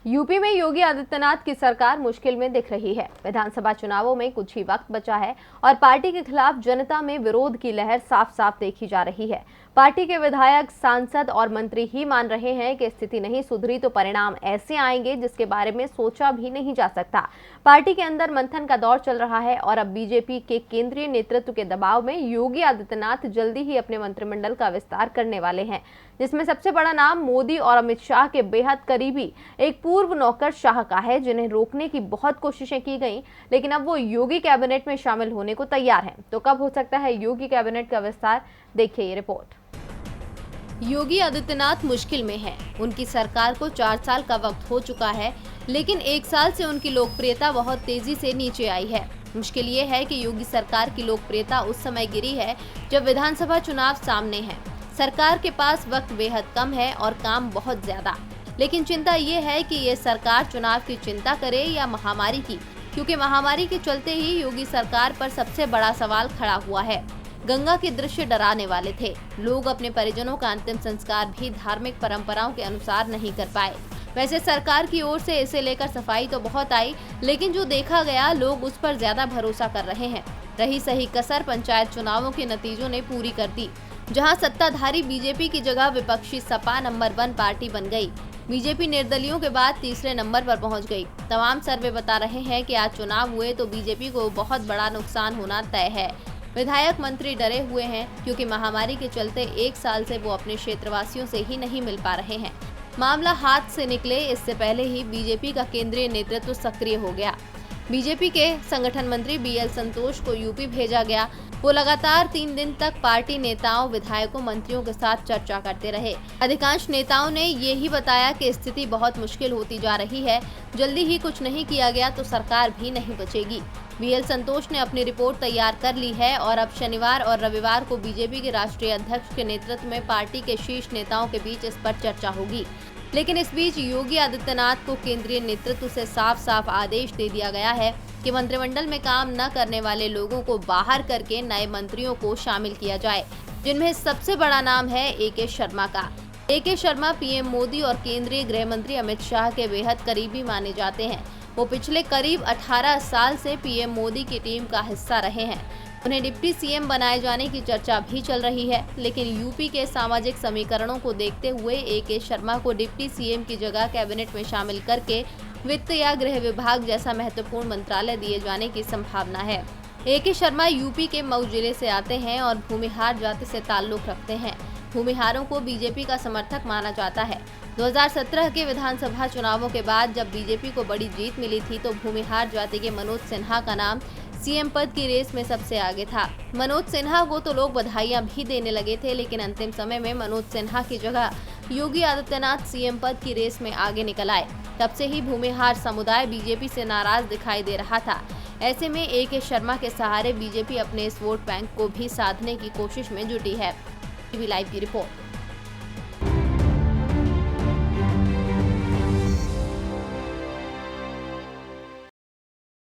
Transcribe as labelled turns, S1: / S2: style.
S1: UP में योगी आदित्यनाथ की सरकार मुश्किल में दिख रही है। विधानसभा चुनावों में कुछ ही वक्त बचा है और पार्टी के खिलाफ जनता में विरोध की लहर साफ साफ देखी जा रही है। पार्टी के विधायक, सांसद और मंत्री ही मान रहे हैं कि स्थिति नहीं सुधरी तो परिणाम ऐसे आएंगे जिसके बारे में सोचा भी नहीं जा सकता। पार्टी के अंदर मंथन का दौर चल रहा है और अब बीजेपी के केंद्रीय नेतृत्व के दबाव में योगी आदित्यनाथ जल्दी ही अपने मंत्रिमंडल का विस्तार करने वाले हैं, जिसमें सबसे बड़ा नाम मोदी और अमित शाह के बेहद करीबी एक पूर्व नौकर शाह का है, जिन्हें रोकने की बहुत कोशिशें की गईं, लेकिन अब वो योगी कैबिनेट में शामिल होने को तैयार हैं। तो कब हो सकता है योगी कैबिनेट का विस्तार? देखिए ये रिपोर्ट। योगी आदित्यनाथ मुश्किल में हैं। उनकी सरकार को 4 साल का वक्त हो चुका है, लेकिन 1 साल से उनकी लोकप्रियता बहुत तेजी से नीचे आई है। मुश्किल ये है कि योगी सरकार की लोकप्रियता उस समय गिरी है जब विधानसभा चुनाव सामने हैं। सरकार के पास वक्त बेहद कम है और काम बहुत ज्यादा। लेकिन चिंता ये है कि ये सरकार चुनाव की चिंता करे या महामारी की, क्योंकि महामारी के चलते ही योगी सरकार पर सबसे बड़ा सवाल खड़ा हुआ है। गंगा के दृश्य डराने वाले थे। लोग अपने परिजनों का अंतिम संस्कार भी धार्मिक परंपराओं के अनुसार नहीं कर पाए। वैसे सरकार की ओर से इसे लेकर सफाई तो बहुत आई, लेकिन जो देखा गया लोग उस पर ज्यादा भरोसा कर रहे हैं। रही सही कसर पंचायत चुनावों के नतीजों ने पूरी कर दी, जहां सत्ताधारी बीजेपी की जगह विपक्षी सपा नंबर 1 पार्टी बन गई। बीजेपी निर्दलियों के बाद तीसरे नंबर पर पहुंच गई। तमाम सर्वे बता रहे हैं कि आज चुनाव हुए तो बीजेपी को बहुत बड़ा नुकसान होना तय है। विधायक, मंत्री डरे हुए हैं क्योंकि महामारी के चलते 1 साल से वो अपने क्षेत्रवासियों से ही नहीं मिल पा रहे हैं। मामला हाथ से निकले इससे पहले ही बीजेपी का केंद्रीय नेतृत्व सक्रिय हो गया। बीजेपी के संगठन मंत्री BL संतोष को यूपी भेजा गया। वो लगातार 3 दिन तक पार्टी नेताओं, विधायकों, मंत्रियों के साथ चर्चा करते रहे। अधिकांश नेताओं ने ये ही बताया कि स्थिति बहुत मुश्किल होती जा रही है। जल्दी ही कुछ नहीं किया गया तो सरकार भी नहीं बचेगी। BL संतोष ने अपनी रिपोर्ट तैयार कर ली है और अब शनिवार और रविवार को बीजेपी के राष्ट्रीय अध्यक्ष के नेतृत्व में पार्टी के शीर्ष नेताओं के बीच इस पर चर्चा होगी। लेकिन इस बीच योगी आदित्यनाथ को केंद्रीय नेतृत्व से साफ साफ आदेश दे दिया गया है कि मंत्रिमंडल में काम न करने वाले लोगों को बाहर करके नए मंत्रियों को शामिल किया जाए, जिनमें सबसे बड़ा नाम है AK शर्मा का। AK शर्मा PM मोदी और केंद्रीय गृह मंत्री अमित शाह के बेहद करीबी माने जाते हैं। वो पिछले करीब 18 साल से PM मोदी की टीम का हिस्सा रहे हैं। उन्हें डिप्टी CM बनाए जाने की चर्चा भी चल रही है, लेकिन यूपी के सामाजिक समीकरणों को देखते हुए AK शर्मा को डिप्टी CM की जगह कैबिनेट में शामिल करके वित्त या गृह विभाग जैसा महत्वपूर्ण मंत्रालय दिए जाने की संभावना है। AK शर्मा यूपी के मऊ जिले से आते हैं और भूमिहार जाति से ताल्लुक रखते हैं। भूमिहारों को बीजेपी का समर्थक माना जाता है। 2017 के विधानसभा चुनावों के बाद जब बीजेपी को बड़ी जीत मिली थी तो भूमिहार जाति के मनोज सिन्हा का नाम CM पद की रेस में सबसे आगे था। मनोज सिन्हा को तो लोग बधाइयां भी देने लगे थे, लेकिन अंतिम समय में मनोज सिन्हा की जगह योगी आदित्यनाथ CM पद की रेस में आगे निकल आए। तब से ही भूमिहार समुदाय बीजेपी से नाराज दिखाई दे रहा था। ऐसे में AK शर्मा के सहारे बीजेपी अपने इस वोट बैंक को भी साधने की कोशिश में जुटी है। टीवी लाइव की रिपोर्ट।